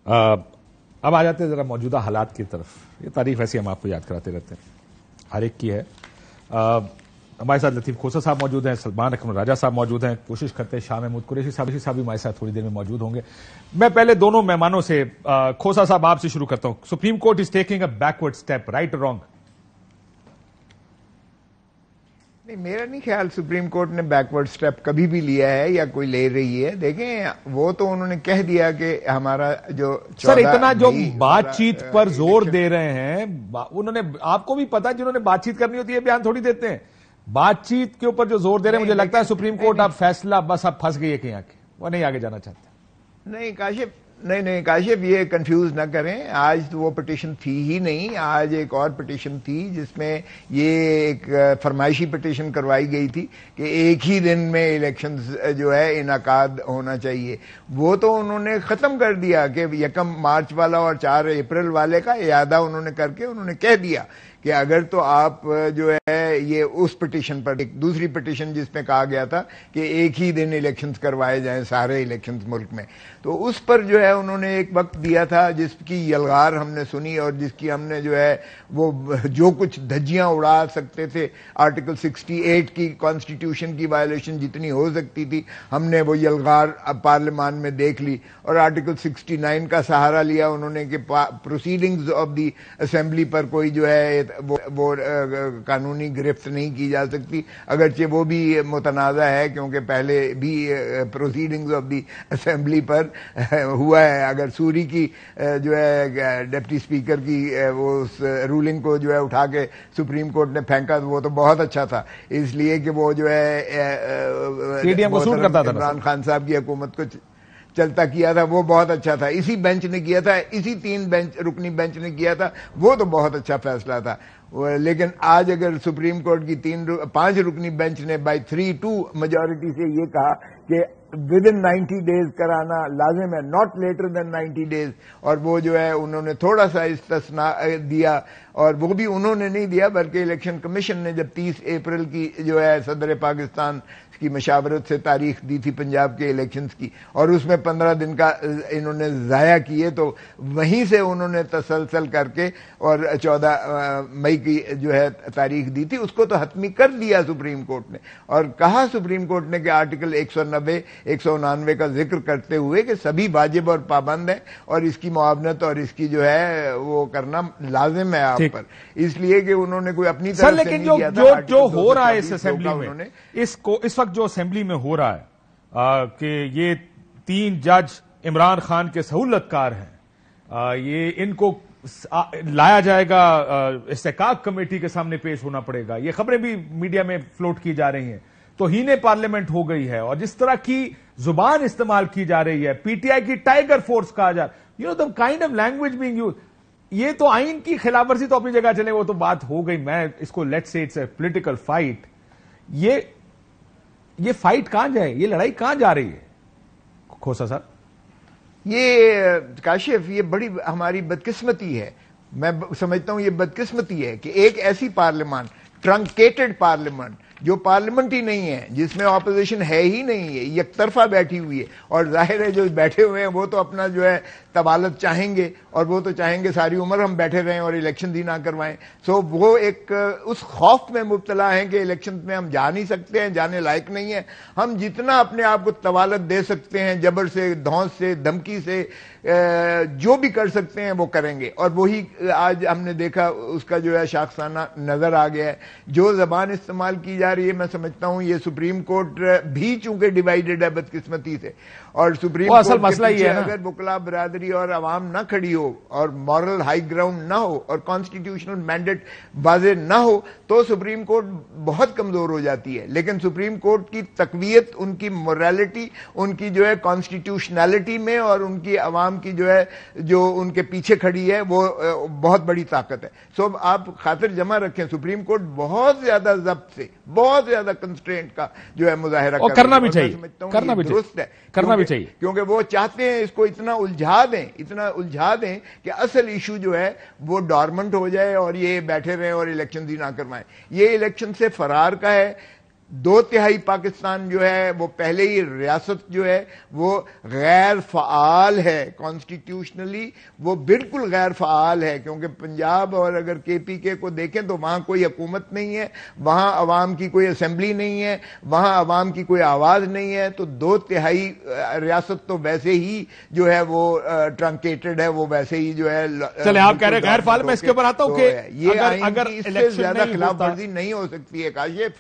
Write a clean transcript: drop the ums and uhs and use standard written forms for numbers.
اب آ جاتے ہیں ذرا موجودہ حالات کی طرف. یہ تعریف ایسی ہم آپ کو یاد کراتے رہتے ہیں, ہر ایک کی ہے. ہمارے ساتھ لطیف کھوسہ صاحب موجود ہیں, سلمان اکمل راجہ صاحب موجود ہیں, کوشش کرتے ہیں شاہ محمود قریشی صاحب بھی ہمارے ساتھ تھوڑی دیر میں موجود ہوں گے. میں پہلے دونوں مہمانوں سے کھوسہ صاحب آپ سے شروع کرتا ہوں. Supreme court is taking a backward step, right اور رانگ؟ نہیں, میرا نہیں خیال سپریم کورٹ نے بیکورڈ سٹیپ کبھی بھی لیا ہے یا کوئی لے رہی ہے. دیکھیں, وہ تو انہوں نے کہہ دیا کہ ہمارا جو سر اتنا جو بات چیت پر زور دے رہے ہیں, انہوں نے, آپ کو بھی پتا جنہوں نے بات چیت کرنی ہوتی ہے بیان تھوڑی دیتے ہیں. بات چیت کے اوپر جو زور دے رہے ہیں, مجھے لگتا ہے سپریم کورٹ اب فیصلہ بس اب پھنس گئی ہے کہ یہاں کے, وہ نہیں آگے جانا چاہتے. نہیں کاشف, یہ کنفیوز نہ کریں. آج تو وہ پٹیشن تھی ہی نہیں, آج ایک اور پٹیشن تھی جس میں یہ ایک فرمائشی پٹیشن کروائی گئی تھی کہ ایک ہی دن میں الیکشنز جو ہے انعقاد ہونا چاہیے. وہ تو انہوں نے ختم کر دیا کہ 1 مارچ والا اور 4 اپریل والے کا اعادہ انہوں نے کر کے انہوں نے کہہ دیا کہ اگر تو آپ جو ہے یہ اس پٹیشن پر, ایک دوسری پٹیشن جس میں کہا گیا تھا کہ ایک ہی دن الیکشنز کروائے جائیں سارے الیکشنز ملک میں, تو اس پر جو ہے انہوں نے ایک وقت دیا تھا جس کی یلغار ہم نے سنی اور جس کی ہم نے جو ہے وہ جو کچھ دھجیاں اڑا سکتے تھے, آرٹیکل 68 کی کانسٹیٹیوشن کی وائلیشن جتنی ہو سکتی تھی ہم نے وہ یلغار پارلیمان میں دیکھ لی, اور آرٹیکل 69 کا سہارا لیا انہوں نے کہ پروسیڈنگز آف دی اسمبلی پر کوئی جو ہے وہ قانونی گرفت نہیں کی جا سکتی, اگرچہ وہ بھی متنازع ہے کیونکہ پہلے بھی پروسیڈنگز آف دی اسمبلی پر ہوا ہے. اگر سوری کی جو ہے ڈپٹی اسپیکر کی وہ اس رولنگ کو جو ہے اٹھا کے سپریم کورٹ نے پھینکا تو وہ تو بہت اچھا تھا, اس لیے کہ وہ جو ہے عمران خان صاحب کی حکومت کو چلتا کیا تھا, وہ بہت اچھا تھا. اسی بینچ نے کیا تھا, اسی 3 رکنی بینچ نے کیا تھا, وہ تو بہت اچھا فیصلہ تھا. لیکن آج اگر سپریم کورٹ کی 5 رکنی بینچ نے بائی 3-2 میجورٹی سے یہ کہا کہ ود ان 90 days کرانا لازم ہے, ناٹ لیٹر دین 90 days, اور وہ جو ہے انہوں نے تھوڑا سا استثناء دیا, اور وہ بھی انہوں نے نہیں دیا بلکہ الیکشن کمیشن نے جب 30 اپریل کی جو ہے صدر پاکستان کی مشاورت سے تاریخ دی تھی پنجاب کے الیکشنز کی, اور اس میں 15 دن کا انہوں نے ضائع کیے, تو وہیں سے انہوں نے تسلسل کر کے اور 14 مئی کی جو ہے تاریخ دی تھی, اس کو تو حتمی کر دیا سپریم کورٹ نے, اور کہا سپریم کورٹ نے کہ آرٹیکل 190 199 کا ذکر کرتے ہوئے کہ سبھی واجب اور پابند ہیں اور اس کی معاونت اور اس کی جو ہے وہ کرنا لازم ہے آپ پر, اس لیے کہ انہوں نے کوئی اپنی طرف سے نہیں کیا تھا. جو ہو رہا ہے اس اسمبلی میں, اس وقت جو اسمبلی میں ہو رہا ہے کہ یہ 3 جج عمران خان کے سہولت کار ہیں, یہ ان کو لایا جائے گا, استحقاق کمیٹی کے سامنے پیش ہونا پڑے گا, یہ خبریں بھی میڈیا میں فلوٹ کی جا رہی ہیں, توہین پارلیمنٹ ہو گئی ہے, اور جس طرح کی زبان استعمال کی جا رہی ہے, پی ٹی آئی کی ٹائیگر فورس کہا جا رہا, the kind of language being used, یہ تو آئین کی خلاف ورزی تو اپنی جگہ چلے, وہ تو بات ہو گئی. میں اس کو لیٹس سے اٹس اے پولیٹیکل فائٹ, یہ فائٹ کہاں جائے, یہ لڑائی کہاں جا رہی ہے کھوسہ صاحب؟ یہ کاشف, یہ بڑی ہماری بدقسمتی ہے. میں سمجھتا ہوں یہ بدقسمتی ہے کہ ایک ایسی پارلیمان, ٹرنکیٹڈ پارلیمان, جو پارلیمنٹ ہی نہیں ہے, جس میں اپوزیشن ہے ہی نہیں ہے, یک طرفہ بیٹھی ہوئی ہے, اور ظاہر ہے جو بیٹھے ہوئے ہیں وہ تو اپنا جو ہے طوالت چاہیں گے, اور وہ تو چاہیں گے ساری عمر ہم بیٹھے رہیں اور الیکشن ہی نہ کروائیں. سو وہ ایک اس خوف میں مبتلا ہیں کہ الیکشن میں ہم جا نہیں سکتے ہیں, جانے لائق نہیں ہیں, ہم جتنا اپنے آپ کو طوالت دے سکتے ہیں, جبر سے, دھونس سے, دھمکی سے, جو بھی کر سکتے ہیں وہ کریں گے. اور وہی آج ہم نے دیکھا, اس کا جو ہے شاخسانہ نظر آ گیا ہے. جو زبان استعمال کی جا رہی ہے, میں سمجھتا ہوں یہ سپریم کورٹ بھی چونکہ ڈیوائیڈڈ ہے بدقسمتی سے, اور سپریم کورٹ کے پیچھے اگر وکلا برادری اور عوام نہ کھڑی ہو اور مورل ہائی گراؤنڈ نہ ہو اور کانسٹیٹیوشنل مینڈیٹ واضح نہ ہو تو سپریم کورٹ بہت کمزور ہو جاتی ہے. لیکن سپریم کورٹ کی تقویت ان کی موریلٹی, ان کی جو ہے کانسٹیٹیوشنلٹی میں, اور ان کی عوام کی جو ہے جو ان کے پیچھے کھڑی ہے, وہ بہت بڑی طاقت ہے. سو آپ خاطر جمع رکھیں, سپریم کورٹ بہت زیادہ ضبط سے, بہت زیادہ کنسٹرینٹ کا جو ہے مظاہرہ کرنا بھی چاہیے, کرنا بھی چاہیے, کیونکہ وہ چاہتے ہیں اس کو اتنا الجھا دیں کہ اصل ایشو جو ہے وہ ڈارمنٹ ہو جائے اور یہ بیٹھے رہیں اور الیکشن ہی نہ کروائیں. یہ الیکشن سے فرار کا ہے, 2/3 پاکستان جو ہے وہ پہلے ہی ریاست جو ہے وہ غیر فعال ہے، کانسٹیٹیوشنلی وہ بالکل غیر فعال ہے، کیونکہ پنجاب اور اگر KPK کو دیکھیں تو وہاں کوئی حکومت نہیں ہے، وہاں عوام کی کوئی اسمبلی نہیں ہے، وہاں عوام کی کوئی آواز نہیں ہے، تو 2/3 ریاست تو ویسے ہی جو ہے وہ ٹرنکیٹڈ ہے، وہ ویسے ہی جو ہے. چلے آپ کہہ رہے ہیں غیر فعال، میں اس کے اوپر آتا ہوں کہ یہ اگر اس سے زیادہ خلاف ورزی نہیں ہو سکتی ہے کاشف.